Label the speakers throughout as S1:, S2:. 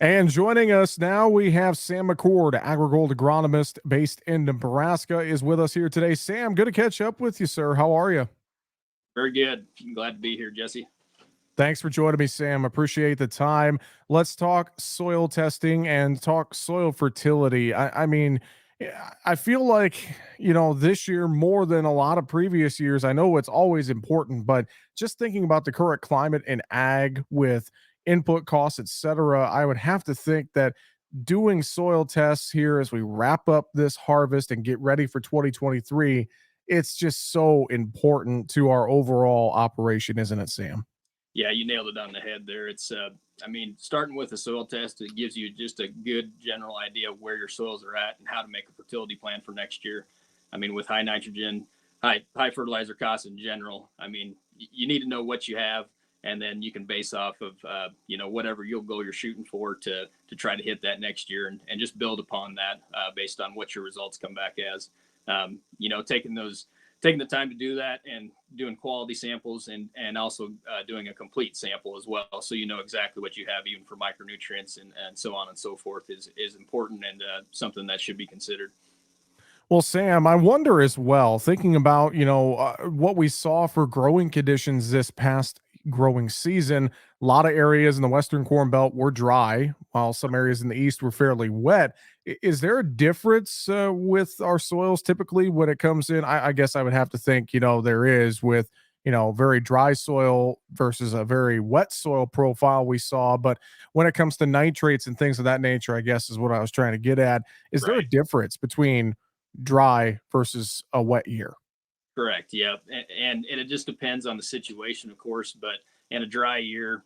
S1: And joining us now, we have Sam McCord, AgriGold agronomist based in Nebraska, is with us here today. Sam, good to catch up with you, sir. How are you?
S2: Very good. I'm glad to be here, Jesse.
S1: Thanks for joining me, Sam. Appreciate the time. Let's talk soil testing and talk soil fertility. I feel like, this year more than a lot of previous years, I know it's always important, but just thinking about the current climate in ag with input costs, et cetera, I would have to think that doing soil tests here as we wrap up this harvest and get ready for 2023, it's just so important to our overall operation, isn't it, Sam?
S2: Yeah, you nailed it on the head there. Starting with a soil test, it gives you just a good general idea of where your soils are at and how to make a fertility plan for next year. With high nitrogen, high fertilizer costs in general, you need to know what you have, and then you can base off of whatever yield goal you're shooting for to try to hit that next year, and just build upon that based on what your results come back as. Taking the time to do that and doing quality samples, and also doing a complete sample as well, so you know exactly what you have, even for micronutrients and so on and so forth, is important, and something that should be considered.
S1: Well, Sam, I wonder as well, thinking about, what we saw for growing conditions this past growing season, a lot of areas in the Western Corn Belt were dry, while some areas in the East were fairly wet. Is there a difference with our soils typically when it comes in? I guess I would have to think, there is with, very dry soil versus a very wet soil profile we saw. But when it comes to nitrates and things of that nature, I guess is what I was trying to get at. Is there a
S2: Right.
S1: difference between dry versus a wet year?
S2: Correct. Yeah, and it just depends on the situation, of course. But in a dry year,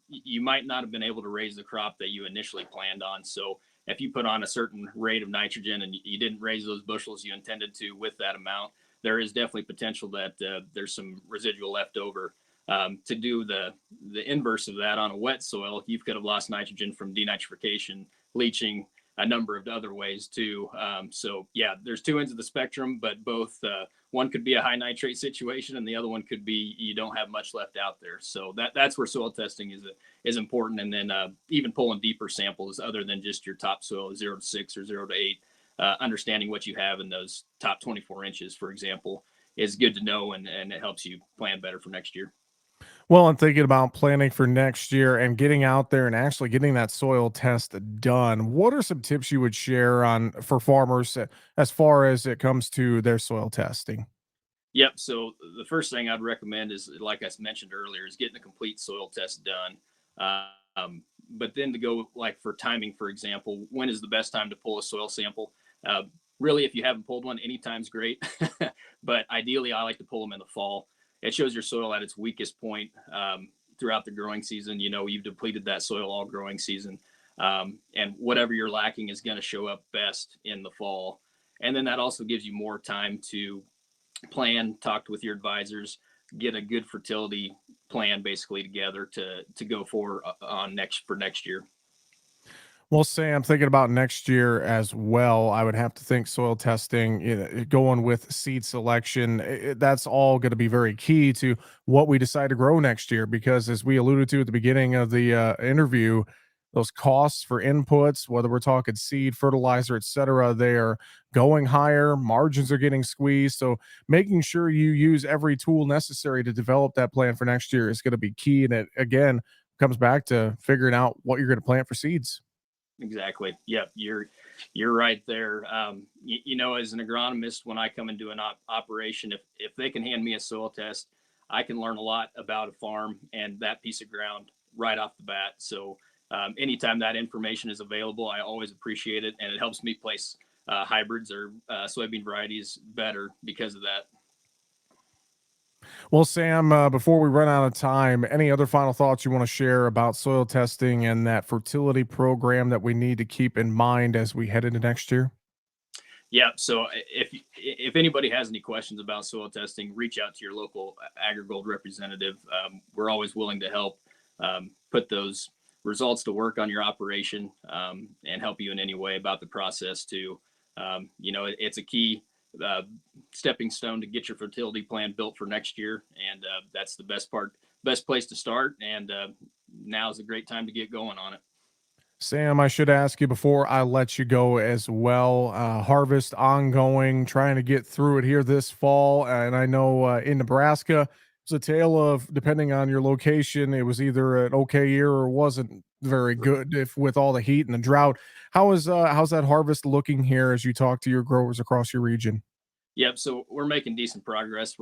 S2: you might not have been able to raise the crop that you initially planned on. So if you put on a certain rate of nitrogen and you didn't raise those bushels you intended to with that amount, there is definitely potential that there's some residual left over. To do the inverse of that on a wet soil, you could have lost nitrogen from denitrification, leaching, a number of other ways too. So yeah, there's two ends of the spectrum, but both one could be a high nitrate situation, and the other one could be you don't have much left out there. So that's where soil testing is important, and then even pulling deeper samples other than just your topsoil 0 to 6 or 0 to 8. Understanding what you have in those top 24 inches, for example, is good to know, and it helps you plan better for next year.
S1: Well, I'm thinking about planning for next year and getting out there and actually getting that soil test done. What are some tips you would share on for farmers as far as it comes to their soil testing?
S2: Yep. So the first thing I'd recommend is, like I mentioned earlier, is getting a complete soil test done. But then to go, like, for timing, for example, when is the best time to pull a soil sample? Uh, Really, if you haven't pulled one, anytime's great. But ideally, I like to pull them in the fall. It shows your soil at its weakest point throughout the growing season. You've depleted that soil all growing season. And whatever you're lacking is going to show up best in the fall. And then that also gives you more time to plan, talked with your advisors, get a good fertility plan basically together to go for next year.
S1: Well, Sam, thinking about next year as well, I would have to think soil testing, going with seed selection, that's all going to be very key to what we decide to grow next year. Because as we alluded to at the beginning of the interview, those costs for inputs, whether we're talking seed, fertilizer, et cetera, they are going higher. Margins are getting squeezed. So making sure you use every tool necessary to develop that plan for next year is going to be key. And it, again, comes back to figuring out what you're going to plant for seeds.
S2: Exactly. Yep. You're right there. As an agronomist, when I come into an operation, if they can hand me a soil test, I can learn a lot about a farm and that piece of ground right off the bat. So anytime that information is available, I always appreciate it, and it helps me place hybrids or soybean varieties better because of that.
S1: Well, Sam, before we run out of time, any other final thoughts you want to share about soil testing and that fertility program that we need to keep in mind as we head into next year?
S2: Yeah. So if anybody has any questions about soil testing, reach out to your local AgriGold representative. We're always willing to help put those results to work on your operation, and help you in any way about the process too. It's a key uh, stepping stone to get your fertility plan built for next year, and that's the best place to start. And now is a great time to get going on it.
S1: Sam, I should ask you before I let you go as well. Harvest ongoing, trying to get through it here this fall. And I know in Nebraska, it's a tale of depending on your location, it was either an okay year or wasn't very good if with all the heat and the drought. How's that harvest looking here as you talk to your growers across your region?
S2: Yep. So we're making decent progress.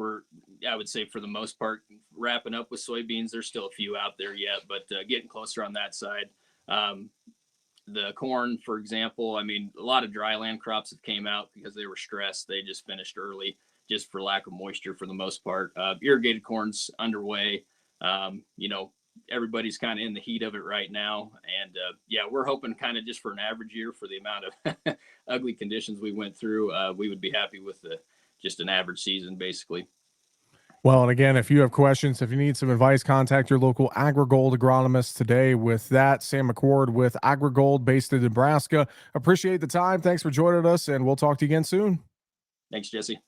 S2: I would say, for the most part, wrapping up with soybeans. There's still a few out there yet, but getting closer on that side. Um, the corn, for example, I mean, a lot of dryland crops have came out because they were stressed. They just finished early, just for lack of moisture for the most part. Irrigated corn's underway. You know, everybody's kind of in the heat of it right now, and yeah, we're hoping kind of just for an average year for the amount of ugly conditions we went through. We would be happy with just an average season, basically.
S1: Well, and again, if you have questions, if you need some advice, contact your local AgriGold agronomist today. With that, Sam McCord with AgriGold based in Nebraska. Appreciate the time. Thanks for joining us, and we'll talk to you again soon.
S2: Thanks, Jesse.